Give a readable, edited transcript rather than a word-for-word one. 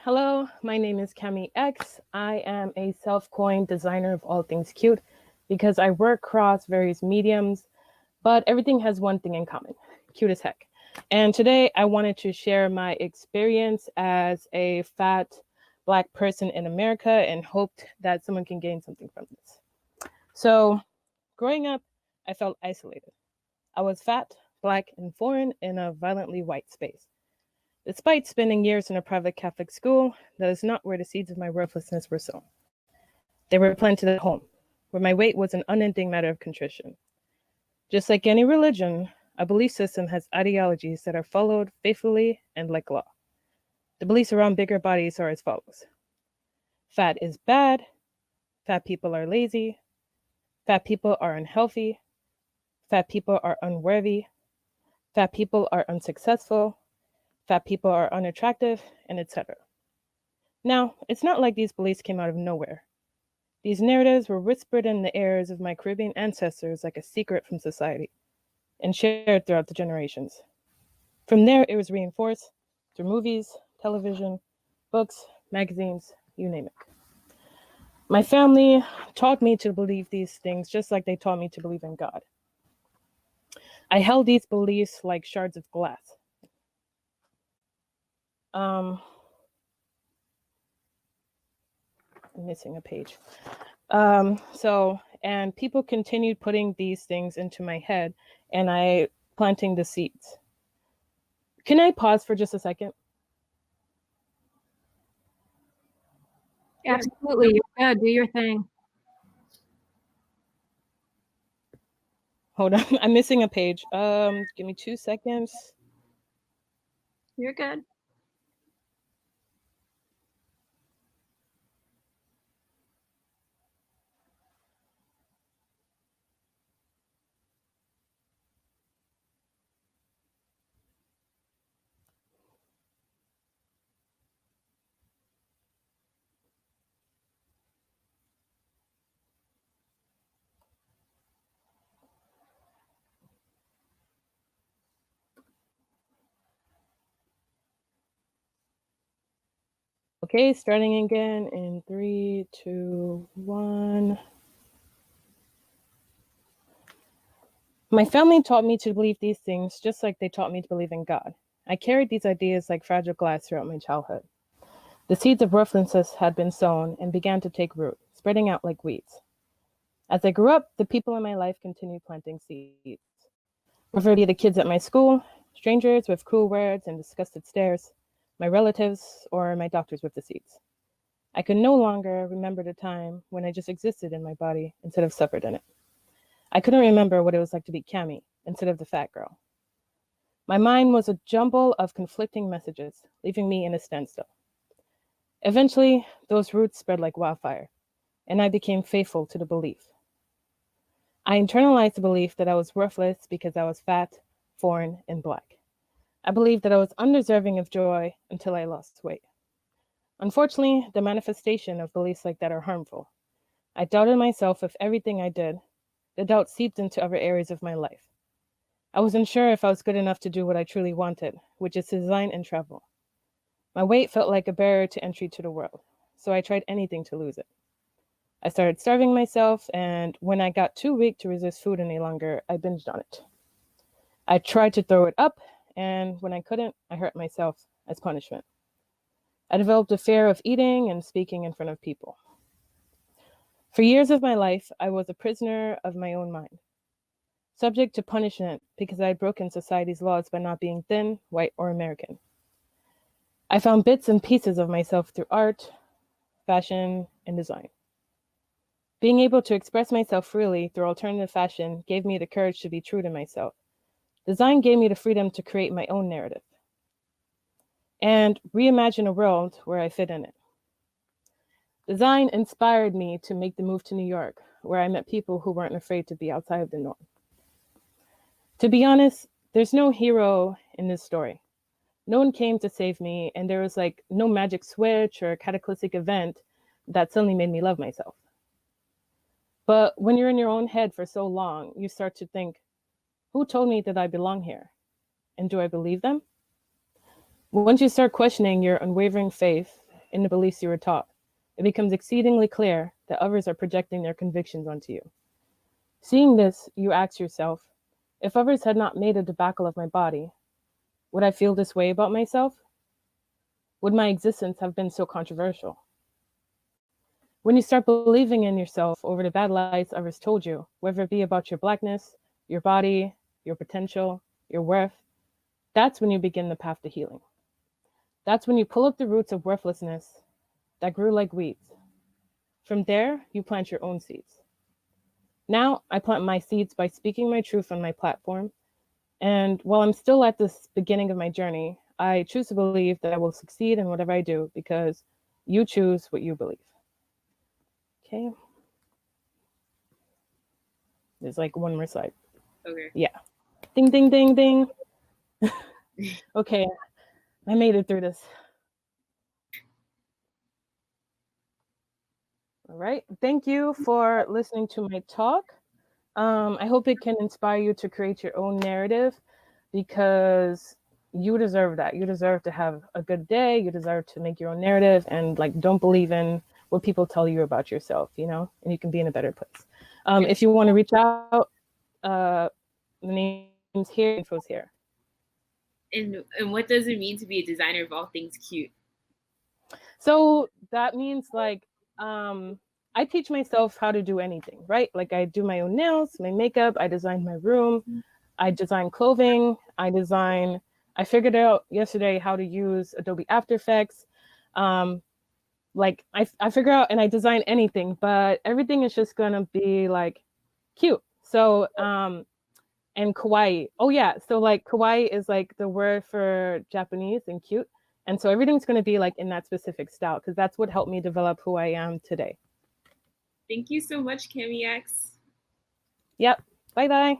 Hello, my name is Cami X. I am a self-coined designer of all things cute because I work across various mediums, but everything has one thing in common, cute as heck. And today I wanted to share my experience as a fat Black person in America and hoped that someone can gain something from this. So, growing up, I felt isolated. I was fat, Black, and foreign in a violently white space. Despite spending years in a private Catholic school, that is not where the seeds of my worthlessness were sown. They were planted at home, where my weight was an unending matter of contrition. Just like any religion, a belief system has ideologies that are followed faithfully and like law. The beliefs around bigger bodies are as follows: fat is bad, fat people are lazy, fat people are unhealthy, fat people are unworthy, fat people are unsuccessful, fat people are unattractive, and etc. Now, it's not like these beliefs came out of nowhere. These narratives were whispered in the ears of my Caribbean ancestors like a secret from society and shared throughout the generations. From there, it was reinforced through movies, television, books, magazines, you name it. My family taught me to believe these things just like they taught me to believe in God. I held these beliefs like shards of glass. I'm missing a page. And people continued putting these things into my head and I planting the seeds. Can I pause for just a second? Absolutely. You're good. Do your thing. Hold on. I'm missing a page. Give me 2 seconds. You're good. Okay, starting again in 3, 2, 1. My family taught me to believe these things just like they taught me to believe in God. I carried these ideas like fragile glass throughout my childhood. The seeds of worthlessness had been sown and began to take root, spreading out like weeds. As I grew up, the people in my life continued planting seeds. Whether it be the kids at my school, strangers with cruel words and disgusted stares, my relatives, or my doctors with the seeds. I could no longer remember the time when I just existed in my body instead of suffered in it. I couldn't remember what it was like to be Cami instead of the fat girl. My mind was a jumble of conflicting messages, leaving me in a standstill. Eventually, those roots spread like wildfire, and I became faithful to the belief. I internalized the belief that I was worthless because I was fat, foreign, and Black. I believed that I was undeserving of joy until I lost weight. Unfortunately, the manifestation of beliefs like that are harmful. I doubted myself with everything I did. The doubt seeped into other areas of my life. I wasn't sure if I was good enough to do what I truly wanted, which is to design and travel. My weight felt like a barrier to entry to the world, so I tried anything to lose it. I started starving myself, and when I got too weak to resist food any longer, I binged on it. I tried to throw it up, and when I couldn't, I hurt myself as punishment. I developed a fear of eating and speaking in front of people. For years of my life, I was a prisoner of my own mind, subject to punishment because I had broken society's laws by not being thin, white, or American. I found bits and pieces of myself through art, fashion, and design. Being able to express myself freely through alternative fashion gave me the courage to be true to myself. Design gave me the freedom to create my own narrative and reimagine a world where I fit in it. Design inspired me to make the move to New York, where I met people who weren't afraid to be outside of the norm. To be honest, there's no hero in this story. No one came to save me, and there was like no magic switch or cataclysmic event that suddenly made me love myself. But when you're in your own head for so long, you start to think, who told me that I belong here? And do I believe them? Once you start questioning your unwavering faith, in the beliefs you were taught, it becomes exceedingly clear that others are projecting their convictions onto you. Seeing this, you ask yourself, if others had not made a debacle of my body, would I feel this way about myself? Would my existence have been so controversial? When you start believing in yourself over the bad lies others told you, whether it be about your blackness, your body, your potential, your worth, that's when you begin the path to healing. That's when you pull up the roots of worthlessness that grew like weeds. From there, you plant your own seeds. Now, I plant my seeds by speaking my truth on my platform. And while I'm still at this beginning of my journey, I choose to believe that I will succeed in whatever I do because you choose what you believe. Okay. There's like one more slide. Okay. Yeah. Ding, ding, ding, ding. Okay. I made it through this. All right. Thank you for listening to my talk. I hope it can inspire you to create your own narrative because you deserve that. You deserve to have a good day. You deserve to make your own narrative and like don't believe in what people tell you about yourself, you know, and you can be in a better place. If you want to reach out, the name's here, info's here. And what does it mean to be a designer of all things cute? So that means like I teach myself how to do anything, right? Like I do my own nails, my makeup, I design my room, I design clothing, I figured out yesterday how to use Adobe After Effects. Like I figure out and I design anything, but everything is just gonna be like cute. So and kawaii. Oh yeah, so like kawaii is like the word for Japanese and cute. And so everything's going to be like in that specific style because that's what helped me develop who I am today. Thank you so much, Cami X. Yep. Bye bye.